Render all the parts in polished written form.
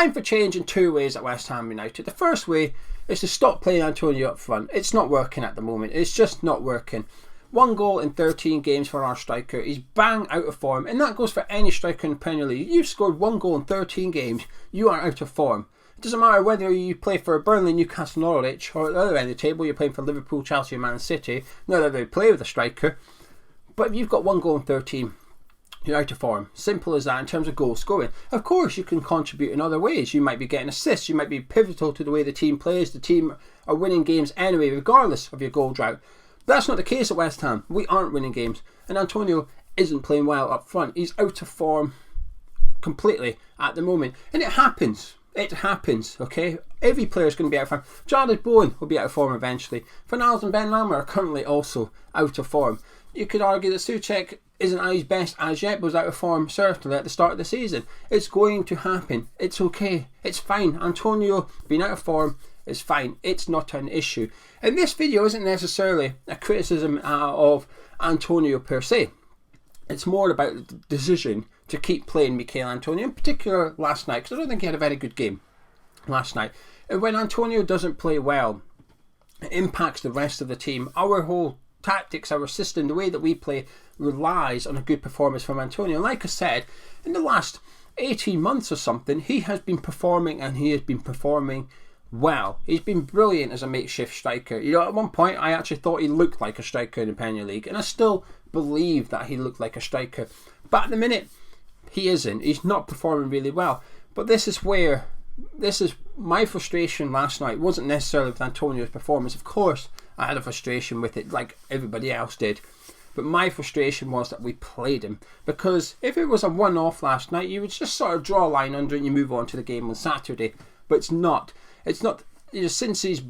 time for change in two ways at West Ham United. The first way is to stop playing Antonio up front. It's not working at the moment. It's just not working. 1 goal in 13 games for our striker. He's bang out of form, and that goes for any striker in the Premier League. You've scored 1 goal in 13 games, you are out of form. It doesn't matter whether you play for Burnley, Newcastle, Norwich, or at the other end of the table, you're playing for Liverpool, Chelsea, or Man City. Not that they play with a striker, but if you've got 1 goal in 13, you're out of form. Simple as that in terms of goal scoring. Of course, you can contribute in other ways. You might be getting assists. You might be pivotal to the way the team plays. The team are winning games anyway, regardless of your goal drought. But that's not the case at West Ham. We aren't winning games. And Antonio isn't playing well up front. He's out of form completely at the moment. And it happens. It happens, okay? Every player is going to be out of form. Jarlath Bowen will be out of form eventually. Fornals and Ben Lama are currently also out of form. You could argue that Souček isn't at his best as yet, but was out of form certainly at the start of the season. It's going to happen. It's okay. It's fine. Antonio being out of form is fine. It's not an issue. And this video isn't necessarily a criticism of Antonio per se. It's more about the decision to keep playing Michail Antonio, in particular last night, because I don't think he had a very good game last night. And when Antonio doesn't play well, it impacts the rest of the team. Our whole tactics, our system, the way that we play relies on a good performance from Antonio. And like I said, in the last 18 months or something, he has been performing, and he has been performing well. He's been brilliant as a makeshift striker. You know, at one point I actually thought he looked like a striker in the Premier League, and I still believe that he looked like a striker. But at the minute, he isn't. He's not performing really well. But this is my frustration last night. It wasn't necessarily with Antonio's performance. Of course, I had a frustration with it like everybody else did. But my frustration was that we played him. Because if it was a one-off last night, you would just sort of draw a line under it and you move on to the game on Saturday. But it's not. It's not. You know, since his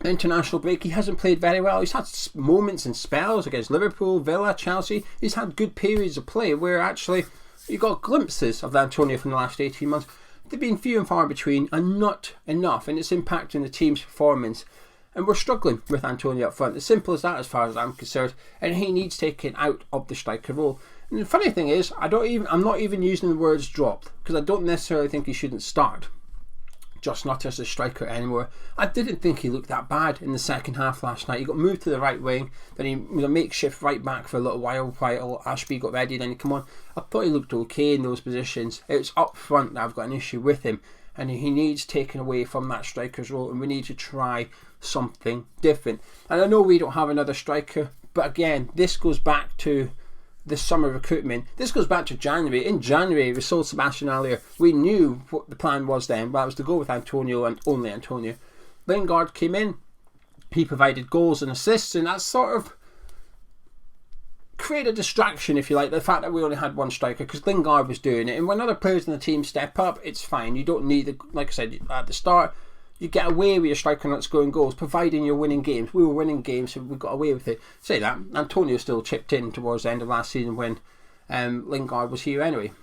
international break, he hasn't played very well. He's had moments and spells against Liverpool, Villa, Chelsea. He's had good periods of play where actually you got glimpses of Antonio from the last 18 months. They've been few and far between and not enough, and it's impacting the team's performance. And we're struggling with Antonio up front. As simple as that, as far as I'm concerned. And he needs taken out of the striker role. And the funny thing is, I'm not even using the words dropped, because I don't necessarily think he shouldn't start, just not as a striker anymore. I didn't think he looked that bad in the second half last night. He got moved to the right wing, then he was a makeshift right back for a little while Ashby got ready, then he come on. I thought he looked okay in those positions. It's up front that I've got an issue with him, and he needs taken away from that striker's role, and we need to try something different. And I know we don't have another striker, but again, this goes back to the summer recruitment. This goes back to January. In January, we sold Sebastian Haller. We knew what the plan was then. Well, it was to go with Antonio and only Antonio. Lingard came in. He provided goals and assists, and that sort of created a distraction, if you like, the fact that we only had one striker, because Lingard was doing it. And when other players in the team step up, it's fine. You don't need, like I said at the start, you get away with your striker not scoring goals, providing you're winning games. We were winning games, so we got away with it. Say that, Antonio still chipped in towards the end of last season when Lingard was here anyway.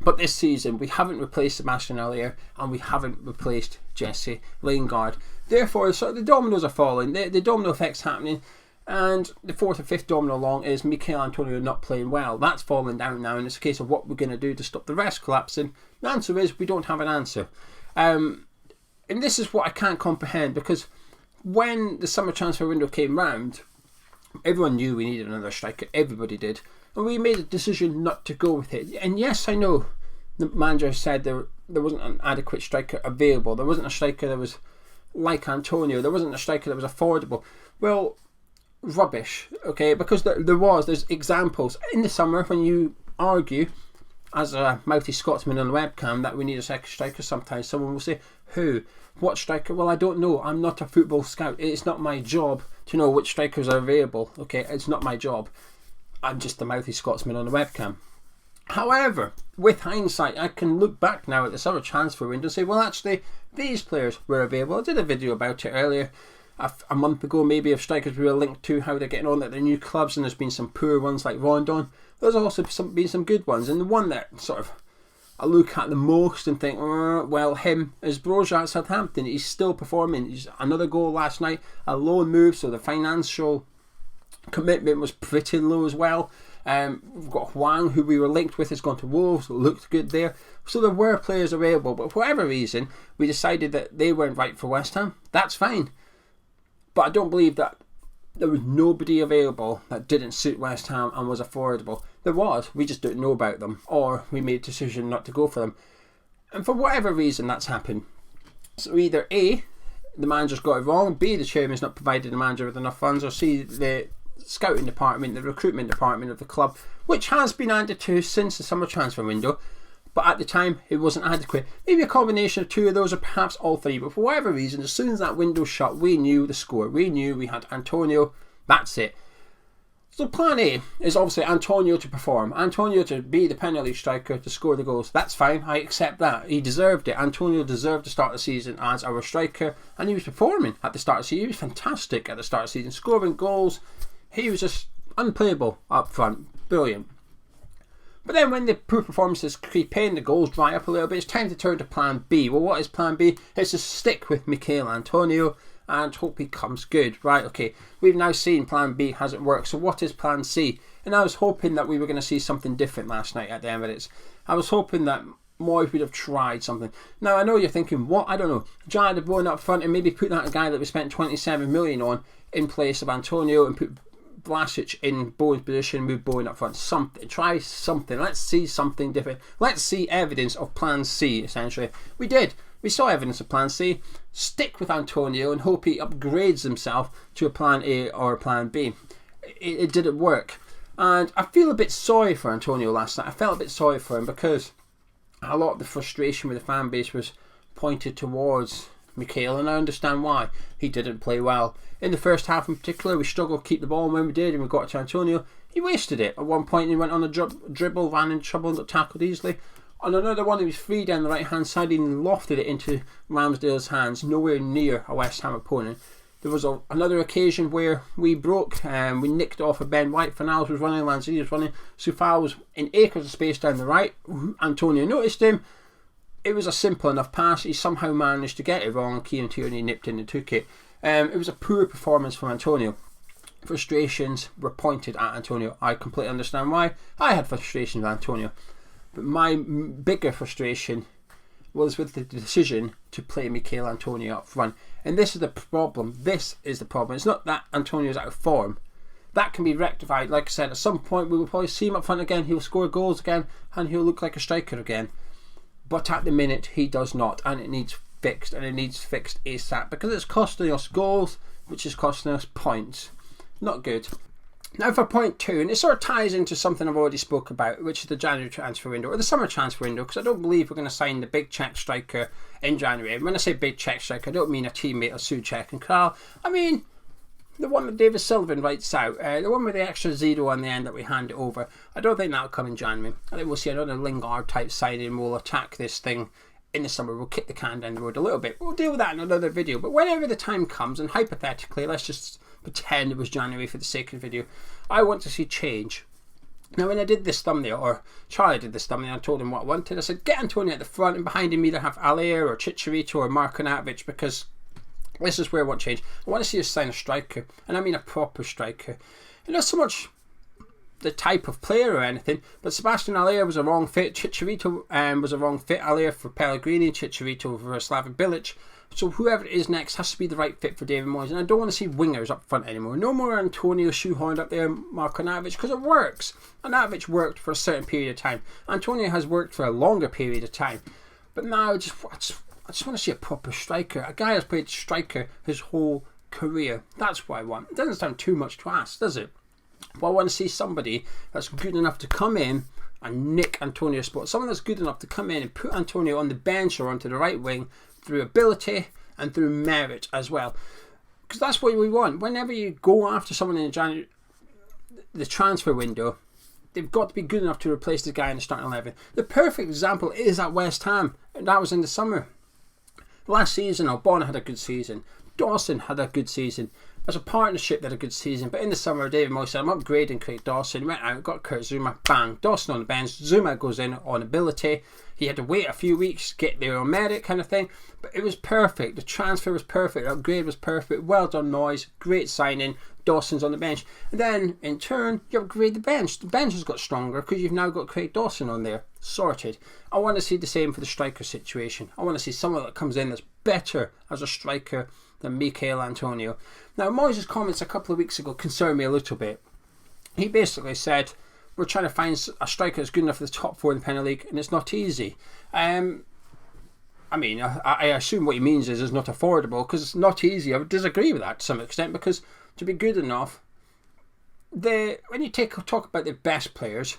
But this season, we haven't replaced Sebastian Haller, and we haven't replaced Jesse Lingard. Therefore, so the dominoes are falling, the domino effect's happening, and the fourth or fifth domino along is Michail Antonio not playing well. That's falling down now, and it's a case of what we're going to do to stop the rest collapsing. The answer is we don't have an answer. And this is what I can't comprehend, because when the summer transfer window came round, everyone knew we needed another striker. Everybody did. And we made a decision not to go with it. And yes, I know the manager said there wasn't an adequate striker available. There wasn't a striker that was like Antonio. There wasn't a striker that was affordable. Well, rubbish, okay? Because there's examples in the summer when you argue as a mouthy Scotsman on the webcam that we need a second striker. Sometimes someone will say, who? What striker? Well, I don't know. I'm not a football scout. It's not my job to know which strikers are available. Okay, it's not my job. I'm just a mouthy Scotsman on the webcam. However, with hindsight, I can look back now at the summer transfer window and say, well, actually, these players were available. I did a video about it earlier, a month ago maybe, of strikers we were linked to, how they're getting on at their new clubs, and there's been some poor ones like Rondon. There's also been some good ones, and the one that sort of I look at the most and think, well, him is Broja at Southampton. He's still performing. He's another goal last night, a loan move, so the financial commitment was pretty low as well. We've got Huang, who we were linked with, has gone to Wolves, looked good there. So there were players available, but for whatever reason, we decided that they weren't right for West Ham. That's fine. But I don't believe that there was nobody available that didn't suit West Ham and was affordable. There was, we just didn't know about them, or we made a decision not to go for them. And for whatever reason, that's happened. So either A, the manager's got it wrong, B, the chairman's not provided the manager with enough funds, or C, the scouting department, the recruitment department of the club, which has been added to since the summer transfer window, but at the time it wasn't adequate. Maybe a combination of two of those, or perhaps all three, but for whatever reason, as soon as that window shut, we knew the score. We knew we had Antonio. That's it. So plan A is obviously Antonio to perform, Antonio to be the Premier League striker, to score the goals. That's fine, I accept that. He deserved it. Antonio deserved to start the season as our striker, and he was performing at the start of the season. He was fantastic at the start of the season, scoring goals. He was just unplayable up front. Brilliant. But then when the poor performances creep in, the goals dry up a little bit, it's time to turn to plan B. Well, what is plan B? It's to stick with Michail Antonio and hope he comes good. Right, okay, we've now seen plan B hasn't worked, so what is plan C? And I was hoping that we were going to see something different last night at the Emirates. I was hoping that Moyes would have tried something. Now, I know you're thinking, what? I don't know. Giant De Bruyne up front and maybe put that guy that we spent 27 million on in place of Antonio and put Vlasic in Bowen's position, move Bowen up front. Something. Try something. Let's see something different. Let's see evidence of plan C, essentially. We did. We saw evidence of plan C. Stick with Antonio and hope he upgrades himself to a plan A or a plan B. It didn't work. And I feel a bit sorry for Antonio last night. I felt a bit sorry for him because a lot of the frustration with the fan base was pointed towards Michail, and I understand why. He didn't play well. In the first half in particular, we struggled to keep the ball, and when we did and we got to Antonio, he wasted it. At one point he went on a dribble, ran in trouble and got tackled easily. On another one, he was free down the right hand side and lofted it into Ramsdale's hands, nowhere near a West Ham opponent. There was another occasion where we broke and we nicked off of Ben White. Fornals was running, Lanzini was running, Soufal was in acres of space down the right. Antonio noticed him. It was a simple enough pass. He somehow managed to get it wrong. Kieran Tierney nipped in and took it. It was a poor performance from Antonio. Frustrations were pointed at Antonio. I completely understand why. I had frustrations with Antonio. But my bigger frustration was with the decision to play Michail Antonio up front. And this is the problem. This is the problem. It's not that Antonio's out of form. That can be rectified. Like I said, at some point we will probably see him up front again. He'll score goals again and he'll look like a striker again. But at the minute he does not, and it needs fixed, and it needs fixed ASAP because it's costing us goals, which is costing us points. Not good. Now for point two, and it sort of ties into something I've already spoke about, which is the January transfer window, or the summer transfer window, because I don't believe we're going to sign the big Czech striker in January. And when I say big Czech striker, I don't mean a teammate of Souček and Kral. I mean the one that David Sullivan writes out, the one with the extra zero on the end that we hand it over. I don't think that'll come in January. I think we'll see another Lingard type signing. We'll attack this thing in the summer. We'll kick the can down the road a little bit. We'll deal with that in another video. But whenever the time comes, and hypothetically, let's just pretend it was January for the sake of the video, I want to see change. Now when I did this thumbnail, or Charlie did this thumbnail, I told him what I wanted. I said get Antonio at the front and behind him either have Allaire or Chicharito or Markovic, because this is where I want change. I want to see us sign a striker, and I mean a proper striker. And not so much the type of player or anything, but Sebastian Allaire was a wrong fit. Chicharito was a wrong fit. Allaire for Pellegrini, Chicharito for Slaven Bilic. So whoever it is next has to be the right fit for David Moyes. And I don't want to see wingers up front anymore. No more Antonio shoehorned up there, Markovic, because it works. Markovic worked for a certain period of time. Antonio has worked for a longer period of time. But now I just want to see a proper striker. A guy who's played striker his whole career. That's what I want. It doesn't sound too much to ask, does it? But I want to see somebody that's good enough to come in and nick Antonio's spot. Someone that's good enough to come in and put Antonio on the bench or onto the right wing through ability and through merit as well. Because that's what we want. Whenever you go after someone in the transfer window, they've got to be good enough to replace the guy in the starting 11. The perfect example is at West Ham. That was in the summer. Last season, Albon had a good season. Dawson had a good season. As a partnership, they had a good season. But in the summer, David Moyes said, I'm upgrading Craig Dawson. Went out, got Kurt Zouma, bang. Dawson on the bench. Zouma goes in on ability. He had to wait a few weeks, get there on merit kind of thing. But it was perfect. The transfer was perfect. The upgrade was perfect. Well done, Moyes. Great signing. Dawson's on the bench. And then, in turn, you upgrade the bench. The bench has got stronger because you've now got Craig Dawson on there. Sorted. I want to see the same for the striker situation. I want to see someone that comes in that's better as a striker than Michail Antonio. Now, Moyes' comments a couple of weeks ago concerned me a little bit. He basically said, we're trying to find a striker that's good enough for the top 4 in the Premier League, and it's not easy. I assume what he means is it's not affordable, because it's not easy. I would disagree with that to some extent, because to be good enough, when you talk about the best players,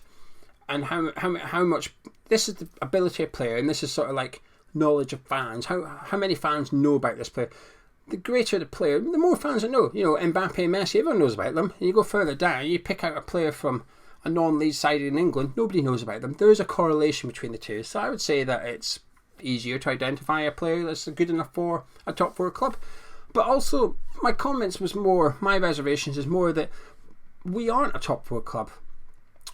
and how much, this is the ability of player, and this is sort of like knowledge of fans. How many fans know about this player? The greater the player, the more fans that know. You know, Mbappe, Messi, everyone knows about them. And you go further down, you pick out a player from a non-league side in England, nobody knows about them. There is a correlation between the two. So I would say that it's easier to identify a player that's good enough for a top 4 club. But also, my reservations is more that we aren't a top 4 club.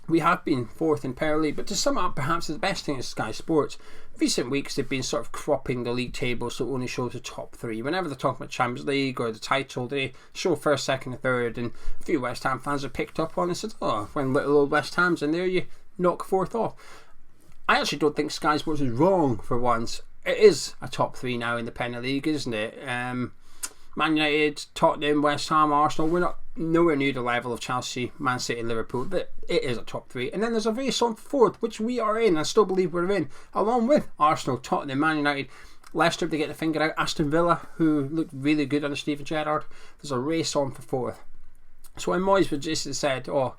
We have been 4th in Premier League, but to sum it up, perhaps the best thing is Sky Sports. Recent weeks they've been sort of cropping the league table so it only shows the top 3. Whenever they're talking about Champions League or the title, they show first, second and third, and a few West Ham fans have picked up on it and said, oh, when little old West Ham's in there, you knock 4th off. I actually don't think Sky Sports is wrong for once. It is a top 3 now in the Premier League, isn't it? Man United, Tottenham, West Ham, Arsenal, we're not nowhere near the level of Chelsea, Man City and Liverpool, but it is a top 3. And then there's a race on 4th, which we are in, I still believe we're in, along with Arsenal, Tottenham, Man United, Leicester, they get the finger out, Aston Villa, who looked really good under Steven Gerrard. There's a race on for 4th. So when Moyes just said, oh,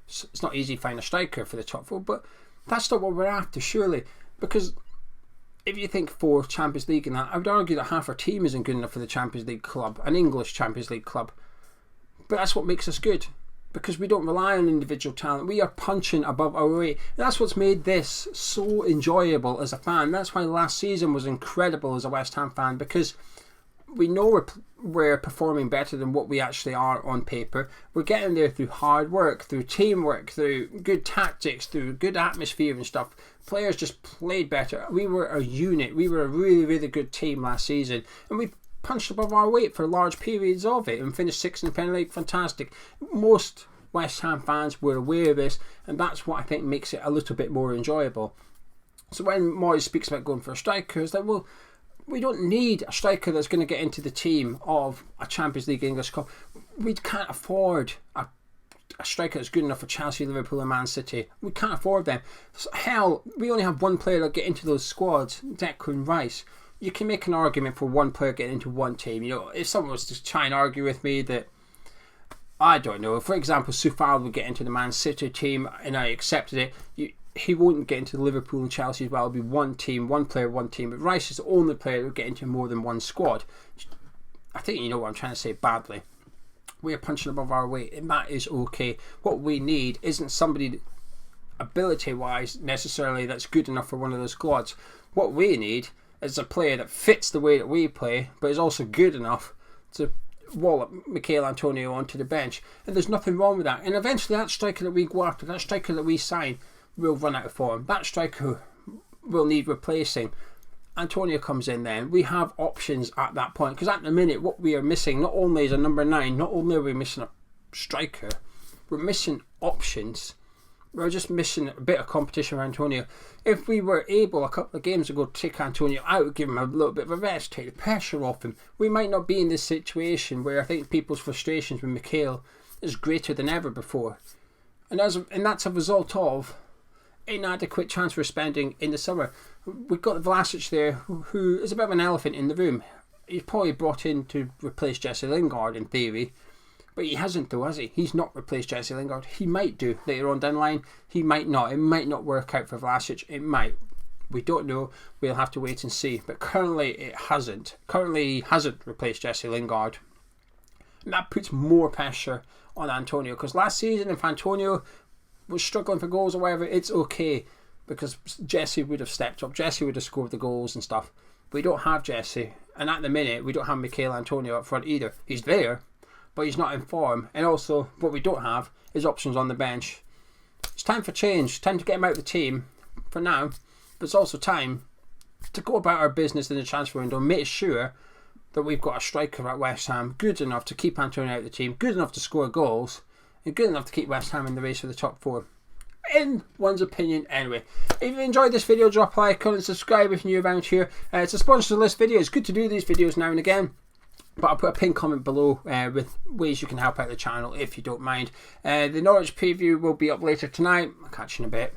it's not easy to find a striker for the top 4, but that's not what we're after, surely, because if you think 4th Champions League and that, I would argue that half our team isn't good enough for the Champions League club, an English Champions League club. But that's what makes us good, because we don't rely on individual talent. We are punching above our weight. And that's what's made this so enjoyable as a fan. That's why last season was incredible as a West Ham fan, because we know we're performing better than what we actually are on paper. We're getting there through hard work, through teamwork, through good tactics, through good atmosphere and stuff. Players just played better. We were a unit. We were a really, really good team last season, and we punched above our weight for large periods of it and finished 6th in the Premier League. Fantastic. Most West Ham fans were aware of this, and that's what I think makes it a little bit more enjoyable. So when Moyes speaks about going for a striker, it's like, well, we don't need a striker that's going to get into the team of a Champions League English club. We can't afford a striker that's good enough for Chelsea, Liverpool and Man City. We can't afford them. Hell, we only have one player that get into those squads, Declan Rice. You can make an argument for one player getting into one team. You know, if someone was to try and argue with me that, I don't know, for example, Soufal would get into the Man City team and I accepted it, he won't get into Liverpool and Chelsea as well. It'll be one team, one player, one team. But Rice is the only player who will get into more than one squad. I think you know what I'm trying to say badly. We are punching above our weight, and that is okay. What we need isn't somebody ability-wise necessarily that's good enough for one of those squads. What we need is a player that fits the way that we play, but is also good enough to wallop Michail Antonio onto the bench. And there's nothing wrong with that. And eventually that striker that we go after, that striker that we sign, will run out of form. That striker will need replacing. Antonio comes in then. We have options at that point, because at the minute what we are missing not only is a number 9, not only are we missing a striker, we're missing options. We're just missing a bit of competition with Antonio. If we were able a couple of games ago to take Antonio out, give him a little bit of a rest, take the pressure off him, we might not be in this situation where I think people's frustrations with Michail is greater than ever before. And that's a result of inadequate transfer spending in the summer. We've got Vlasic there, who is a bit of an elephant in the room. He's probably brought in to replace Jesse Lingard in theory, but he hasn't though, has he? He's not replaced Jesse Lingard. He might do later on down the line. He might not. It might not work out for Vlasic. It might. We don't know. We'll have to wait and see. But currently it hasn't. Currently he hasn't replaced Jesse Lingard. And that puts more pressure on Antonio, because last season if Antonio was struggling for goals or whatever, it's okay, because Jesse would have stepped up. Jesse would have scored the goals and stuff. We don't have Jesse, And at the minute, we don't have Michail Antonio up front either. He's there, but he's not in form. And also, what we don't have is options on the bench. It's time for change. Time to get him out of the team for now. But it's also time to go about our business in the transfer window and make sure that we've got a striker at West Ham good enough to keep Antonio out of the team, good enough to score goals, and good enough to keep West Ham in the race for the top 4. In one's opinion, anyway. If you enjoyed this video, drop a like on and subscribe if you're new around here. It's a sponsor list video. It's good to do these videos now and again. But I'll put a pinned comment below with ways you can help out the channel if you don't mind. The Norwich preview will be up later tonight. I'll catch you in a bit.